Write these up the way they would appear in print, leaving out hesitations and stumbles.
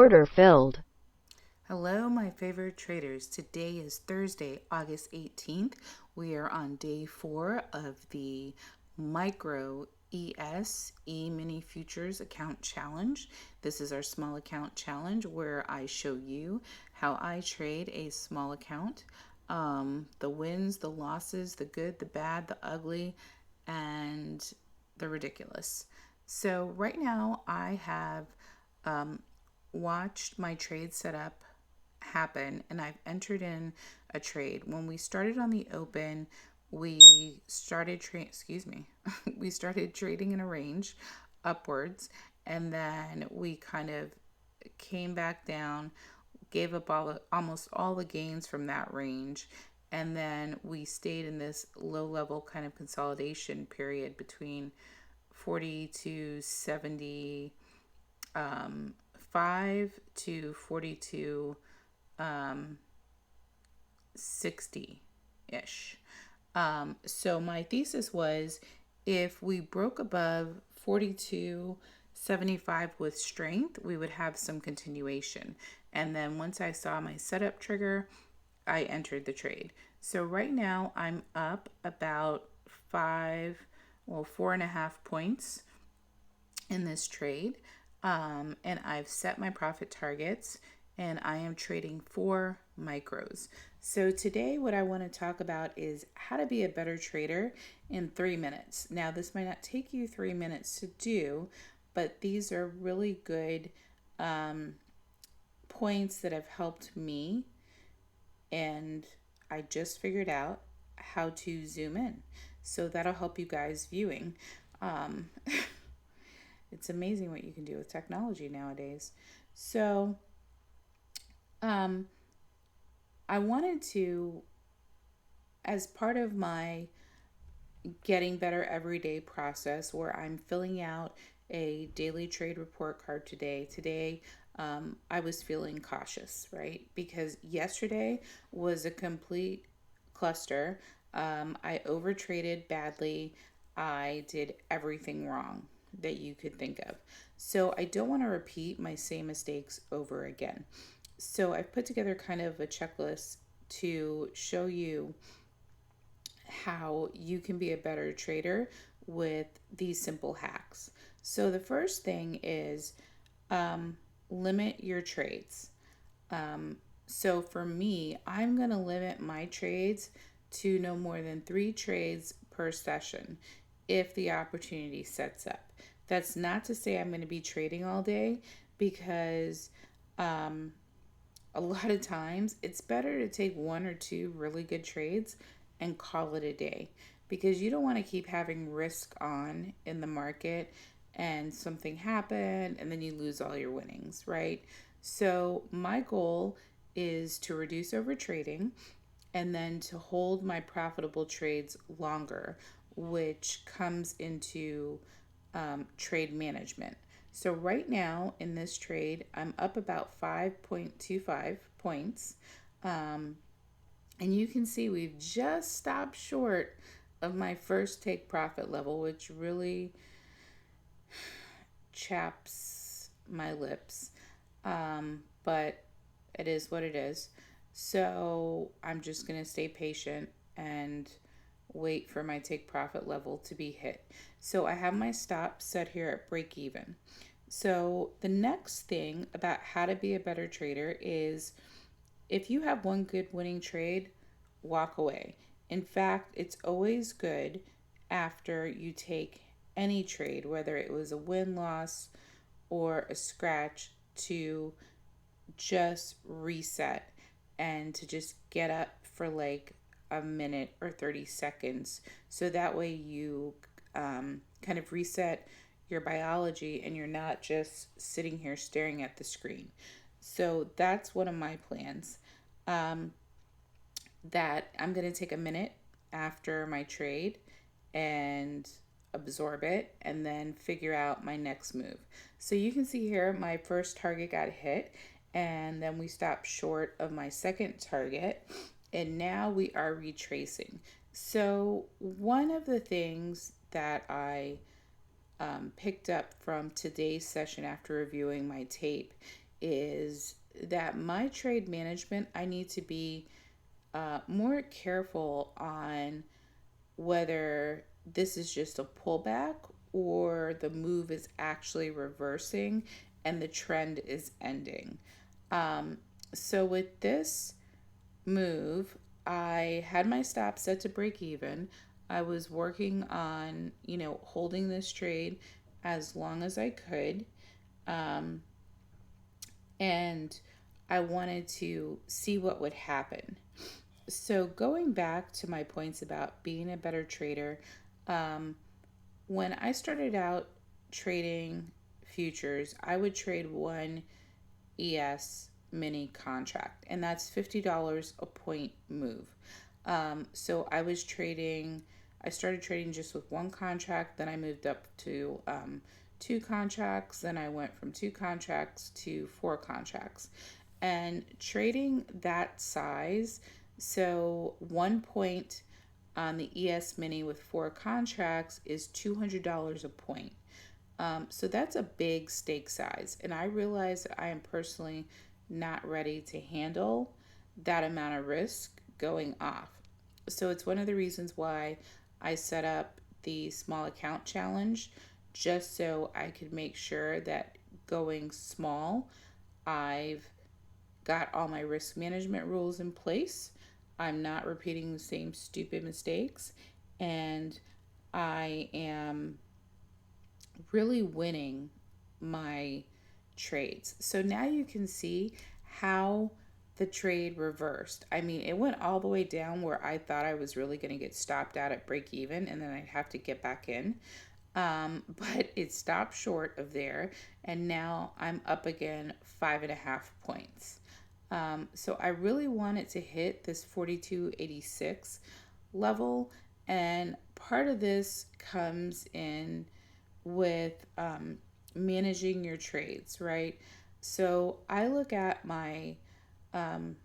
order filled. Hello, my favorite traders. Today is Thursday, August 18th. We are on day 4 of the Micro mini futures account challenge. This is our small account challenge where I show you how I trade a small account. The wins, the losses, the good, the bad, the ugly, and the ridiculous. So right now I have watched my trade setup happen and I've entered in a trade. When we started on the open, we started we started trading in a range upwards, and then we kind of came back down, gave up almost all the gains from that range, and then we stayed in this low level kind of consolidation period between 40 to 70 5 to 42 60 ish. So my thesis was if we broke above 42.75 with strength, we would have some continuation. And then once I saw my setup trigger, I entered the trade. So right now I'm up about 4.5 points in this trade. And I've set my profit targets and I am trading 4 micros. So today what I want to talk about is how to be a better trader in 3 minutes. Now this might not take you 3 minutes to do, but these are really good points that have helped me, and I just figured out how to zoom in. So that'll help you guys viewing. It's amazing what you can do with technology nowadays. So, I wanted to, as part of my getting better everyday process, where I'm filling out a daily trade report card today. I was feeling cautious, right? Because yesterday was a complete cluster. I overtraded badly. I did everything wrong that you could think of. So I don't want to repeat my same mistakes over again. So I've put together kind of a checklist to show you how you can be a better trader with these simple hacks. So the first thing is limit your trades. So for me, I'm going to limit my trades to no more than 3 trades per session if the opportunity sets up. That's not to say I'm going to be trading all day, because a lot of times it's better to take 1 or 2 really good trades and call it a day, because you don't want to keep having risk on in the market and something happen and then you lose all your winnings, right? So my goal is to reduce over trading and then to hold my profitable trades longer, which comes into trade management. So right now in this trade, I'm up about 5.25 points. And you can see we've just stopped short of my first take profit level, which really chaps my lips. But it is what it is. So I'm just going to stay patient and wait for my take profit level to be hit. So I have my stop set here at break even. So the next thing about how to be a better trader is if you have one good winning trade, walk away. In fact, it's always good after you take any trade, whether it was a win loss or a scratch, to just reset and to just get up for like a minute or 30 seconds. So that way you kind of reset your biology and you're not just sitting here staring at the screen. So that's one of my plans. That I'm going to take a minute after my trade and absorb it and then figure out my next move. So you can see here my first target got hit, and then we stopped short of my second target, and now we are retracing. So one of the things that I picked up from today's session after reviewing my tape is that my trade management, I need to be more careful on whether this is just a pullback or the move is actually reversing and the trend is ending. Um, so with this move, I had my stop set to break even. I was working on, holding this trade as long as I could. Um, and I wanted to see what would happen. So, going back to my points about being a better trader, um, when I started out trading futures, I would trade one ES mini contract, and that's $50 a point move. So I started trading just with one contract, then I moved up to two contracts, then I went from two contracts to four contracts. And trading that size, so 1 point on the ES mini with four contracts is $200 a point. So that's a big stake size. And I realize that I am personally not ready to handle that amount of risk going off. So it's one of the reasons why I set up the small account challenge, just so I could make sure that going small, I've got all my risk management rules in place. I'm not repeating the same stupid mistakes, and I am really winning my trades. So now you can see how the trade reversed. I mean, it went all the way down where I thought I was really going to get stopped out at break even and then I'd have to get back in. But it stopped short of there, and now I'm up again 5.5 points. So I really wanted to hit this 42.86 level, and part of this comes in with managing your trades, right? So I look at um,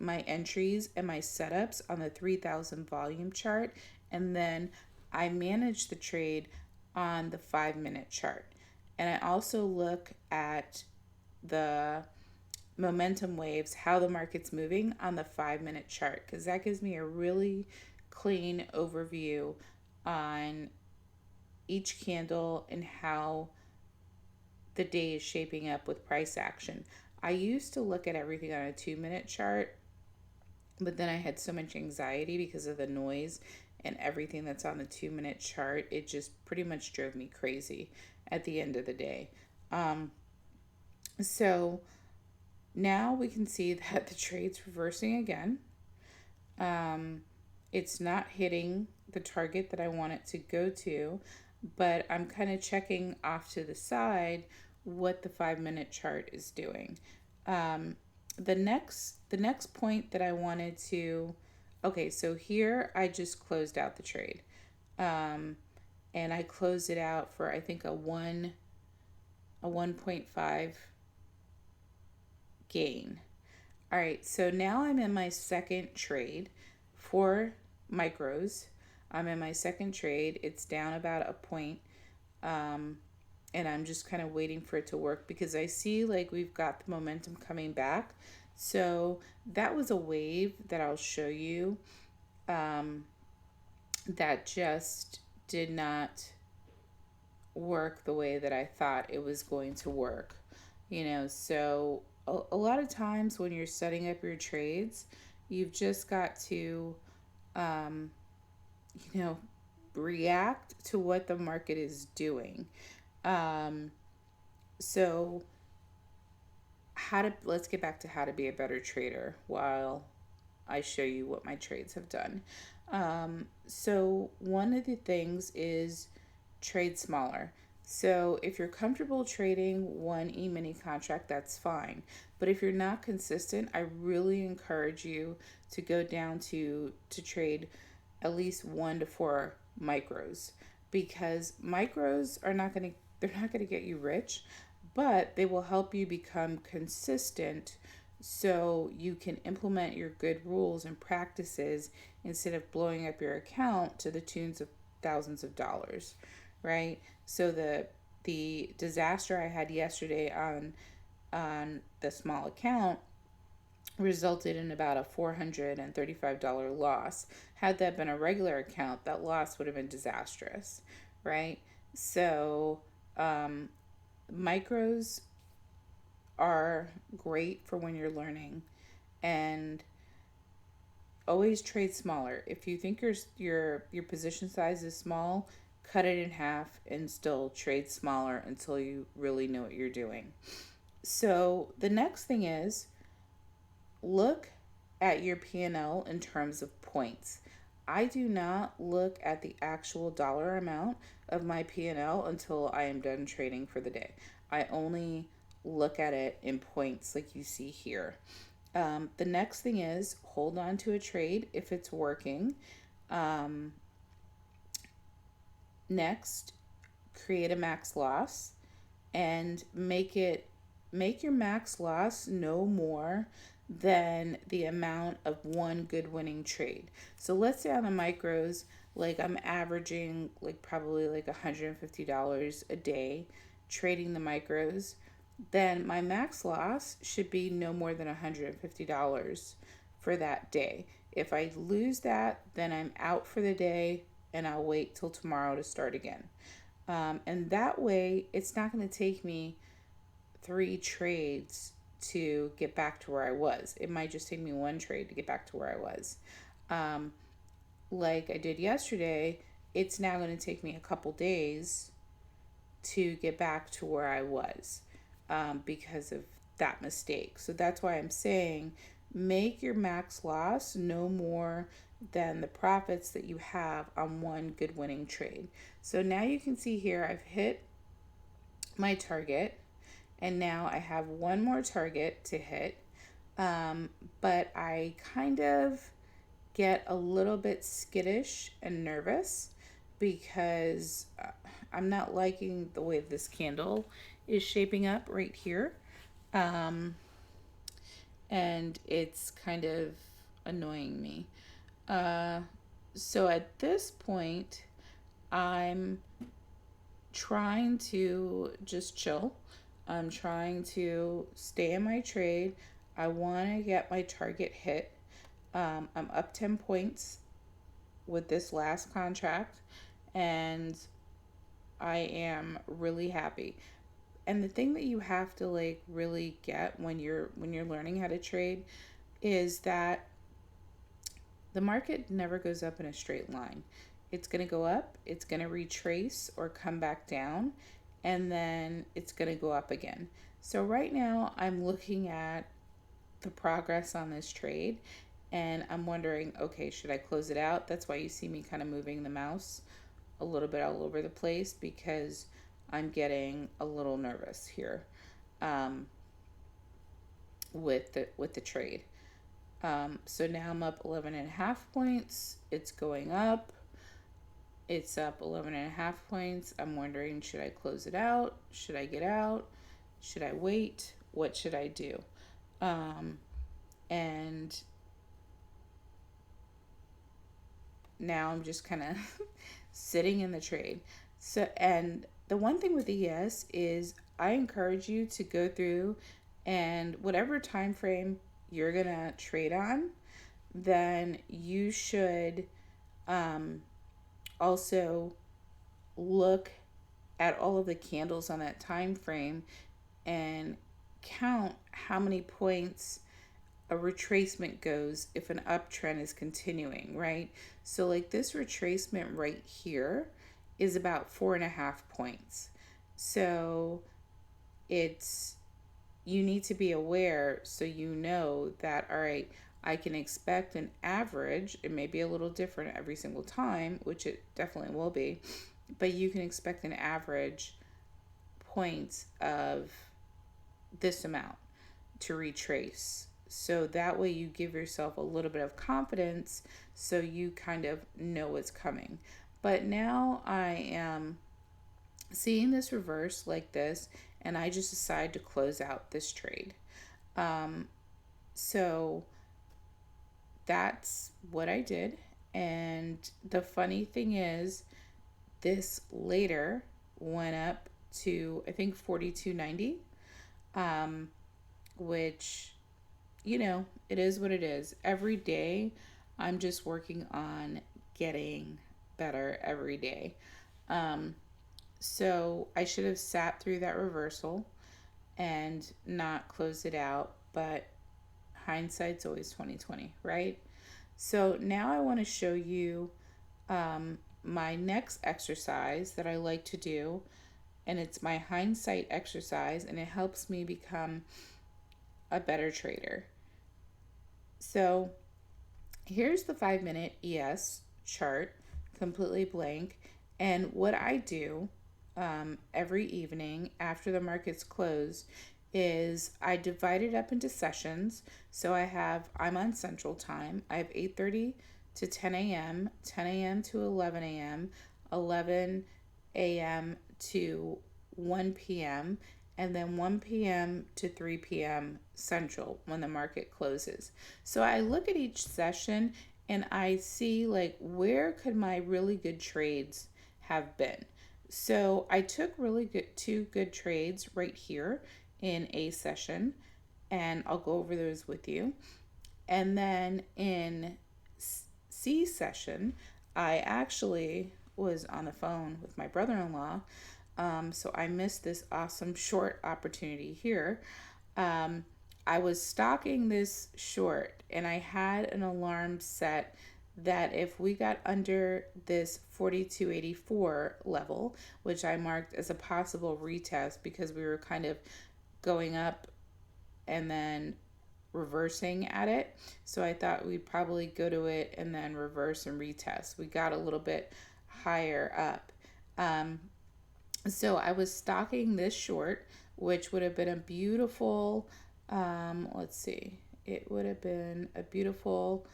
my entries and my setups on the 3000 volume chart, and then I manage the trade on the 5 minute chart. And I also look at the momentum waves, how the market's moving on the 5 minute chart, because that gives me a really clean overview on each candle and how the day is shaping up with price action. I used to look at everything on a 2 minute chart, but then I had so much anxiety because of the noise and everything that's on the 2 minute chart. It just pretty much drove me crazy at the end of the day. So now we can see that the trade's reversing again. It's not hitting the target that I want it to go to, but I'm kind of checking off to the side what the 5 minute chart is doing. The next point that I wanted to, okay, so here I just closed out the trade, and I closed it out for I think a 1.5 gain. All right, so now I'm in my second trade for micros. I'm in my second trade. It's down about a point. And I'm just kind of waiting for it to work because I see like we've got the momentum coming back. So that was a wave that I'll show you, that just did not work the way that I thought it was going to work. So a lot of times when you're setting up your trades, you've just got to, um, you know, react to what the market is doing. Um, so let's get back to how to be a better trader while I show you what my trades have done. So one of the things is trade smaller. So if you're comfortable trading one E-mini contract, that's fine. But if you're not consistent, I really encourage you to go down to trade at least 1 to 4 micros, because micros are not going to they're not going to get you rich, but they will help you become consistent so you can implement your good rules and practices instead of blowing up your account to the tunes of thousands of dollars, right? So the disaster I had yesterday on on the small account resulted in about a $435 loss. Had that been a regular account, that loss would have been disastrous, right? So, um, micros are great for when you're learning, and always trade smaller. If you think your position size is small, cut it in half and still trade smaller until you really know what you're doing. So the next thing is look at your P&L in terms of points. I do not look at the actual dollar amount of my P&L until I am done trading for the day. I only look at it in points like you see here. The next thing is hold on to a trade if it's working. Um, Next, create a max loss and make your max loss no more than the amount of one good winning trade. So let's say on the micros, like I'm averaging like probably like $150 a day trading the micros, then my max loss should be no more than $150 for that day. If I lose that, then I'm out for the day and I'll wait till tomorrow to start again. And that way, it's not going to take me 3 trades to get back to where I was. It might just take me 1 trade to get back to where I was. Um, like I did yesterday, it's now going to take me a couple days to get back to where I was because of that mistake. So that's why I'm saying make your max loss no more than the profits that you have on one good winning trade. So now you can see here I've hit my target and now I have one more target to hit. But I kind of get a little bit skittish and nervous because I'm not liking the way this candle is shaping up right here. Um, and it's kind of annoying me. Uh, so at this point, I'm trying to just chill. I'm trying to stay in my trade. I want to get my target hit. I'm up 10 points with this last contract, and I am really happy. And the thing that you have to like really get when you're learning how to trade is that the market never goes up in a straight line. It's going to go up, it's going to retrace or come back down, and then it's going to go up again. So right now I'm looking at the progress on this trade and I'm wondering, okay, should I close it out? That's why you see me kind of moving the mouse a little bit all over the place because I'm getting a little nervous here um, with the trade. So now I'm up 11 and a half points. It's going up. It's up 11 and a half points. I'm wondering, should I close it out? Should I get out? Should I wait? What should I do? And now I'm just kind of sitting in the trade. So, and the one thing with ES is I encourage you to go through and whatever time frame you're going to trade on, then you should also look at all of the candles on that time frame and count how many points a retracement goes if an uptrend is continuing, right? So like this retracement right here is about 4.5 points. So it's, you need to be aware so you know that, all right, I can expect an average. It may be a little different every single time, which it definitely will be, but you can expect an average points of this amount to retrace. So that way you give yourself a little bit of confidence so you kind of know what's coming. But now I am seeing this reverse like this and I just decide to close out this trade. So that's what I did. And the funny thing is, this later went up to I think 42.90. which, it is what it is. Every day, I'm just working on getting better every day. So I should have sat through that reversal and not closed it out, but hindsight's always 2020, right? So now I want to show you my next exercise that I like to do, and it's my hindsight exercise, and it helps me become a better trader. So here's the 5 minute ES chart, completely blank. And what I do every evening after the markets close is I divide it up into sessions. So I'm on Central Time. I have 8:30 to 10 a.m., 10 a.m. to 11 a.m., 11 a.m. to 1 p.m., and then 1 p.m. to 3 p.m. Central when the market closes. So I look at each session and I see like where could my really good trades have been. So I took two good trades right here in A session, and I'll go over those with you. And then in C session, I actually was on the phone with my brother-in-law, so I missed this awesome short opportunity here. Um, I was stalking this short, and I had an alarm set that if we got under this 4284 level, which I marked as a possible retest because we were kind of going up and then reversing at it. So I thought we'd probably go to it and then reverse and retest. We got a little bit higher up. So I was stocking this short, which would have been a beautiful, let's see, it would have been a beautiful,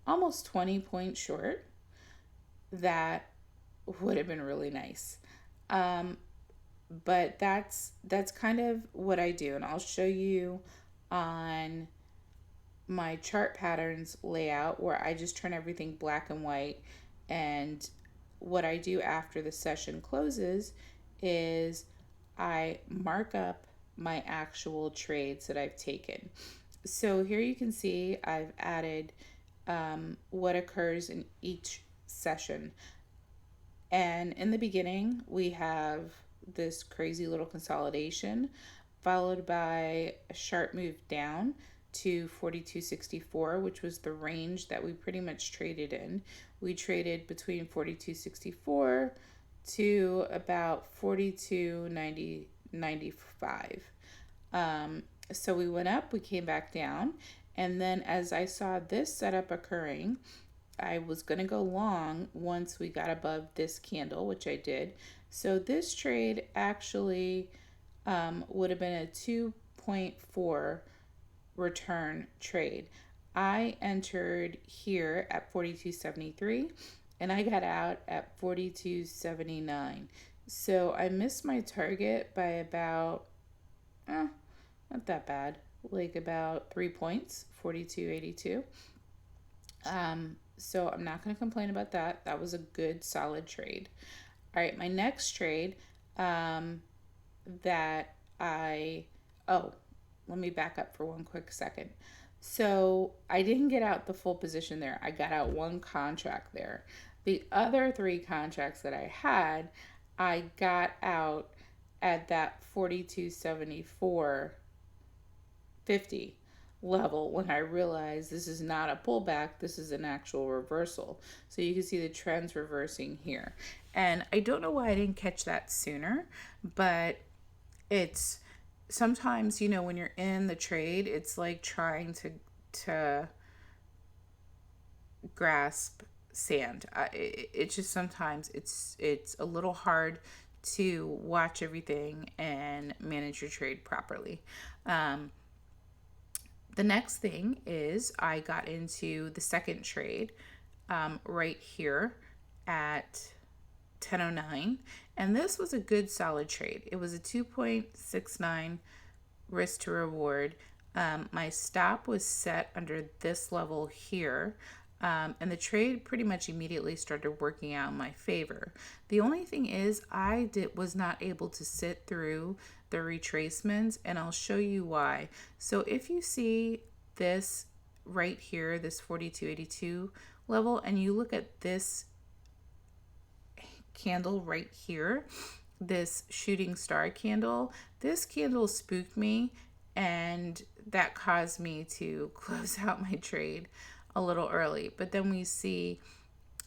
almost 20-point short. That would have been really nice. But that's kind of what I do, and I'll show you on my chart patterns layout where I just turn everything black and white. And what I do after the session closes is I mark up my actual trades that I've taken. So here you can see I've added what occurs in each session. And in the beginning, we have this crazy little consolidation, followed by a sharp move down to 42.64, which was the range that we pretty much traded in. We traded between 42.64 to about 42.95. So we went up, we came back down, and then as I saw this setup occurring, I was going to go long once we got above this candle, which I did. So this trade actually would have been a 2.4 return trade. I entered here at 42.73 and I got out at 42.79. So I missed my target by about, not that bad, like about 3 points, 42.82. So I'm not going to complain about that. That was a good, solid trade. All right, my next trade that let me back up for one quick second. So I didn't get out the full position there. I got out one contract there. The other three contracts that I had, I got out at that 42.74.50 level when I realized this is not a pullback, this is an actual reversal. So you can see the trends reversing here. And I don't know why I didn't catch that sooner, but it's sometimes, when you're in the trade, it's like trying to grasp sand. It's just sometimes it's a little hard to watch everything and manage your trade properly. The next thing is I got into the second trade right here at 10:09, and this was a good solid trade. It was a 2.69 risk to reward. My stop was set under this level here. And the trade pretty much immediately started working out in my favor. The only thing is was not able to sit through the retracements, and I'll show you why. So if you see this right here, this 42.82 level, and you look at this candle right here, this shooting star candle, this candle spooked me, and that caused me to close out my trade a little early. But then we see,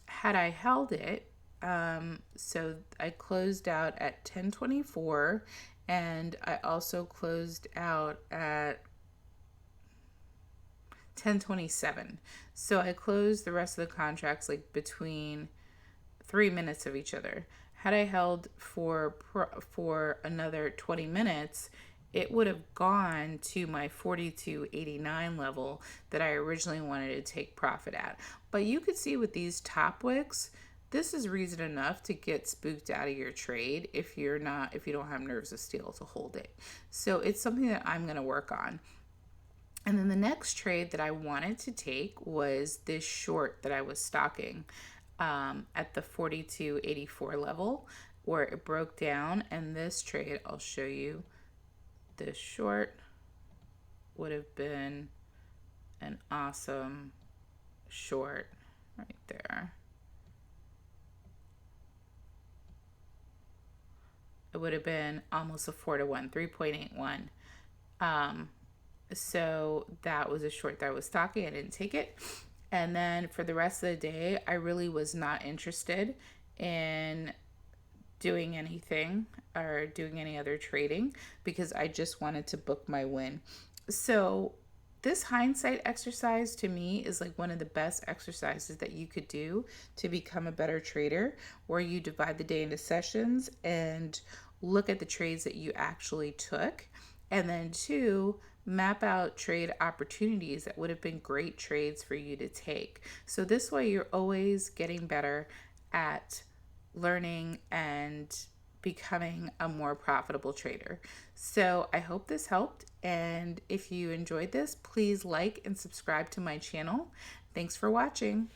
had I held it, so I closed out at 1024, and I also closed out at 1027. So I closed the rest of the contracts like between 3 minutes of each other. Had I held for another 20 minutes, it would have gone to my 42.89 level that I originally wanted to take profit at. But you could see with these top wicks, this is reason enough to get spooked out of your trade if you don't have nerves of steel to hold it. So it's something that I'm going to work on. And then the next trade that I wanted to take was this short that I was stocking at the 42.84 level, where it broke down. And this trade, I'll show you, this short would have been an awesome short right there. It would have been almost a 4-to-1, 3.81. So that was a short that I was stocking. I didn't take it. And then for the rest of the day, I really was not interested in doing anything or doing any other trading because I just wanted to book my win. So this hindsight exercise to me is like one of the best exercises that you could do to become a better trader, where you divide the day into sessions and look at the trades that you actually took, and then 2, map out trade opportunities that would have been great trades for you to take. So this way you're always getting better at learning and becoming a more profitable trader. So I hope this helped, and if you enjoyed this, please like and subscribe to my channel. Thanks for watching.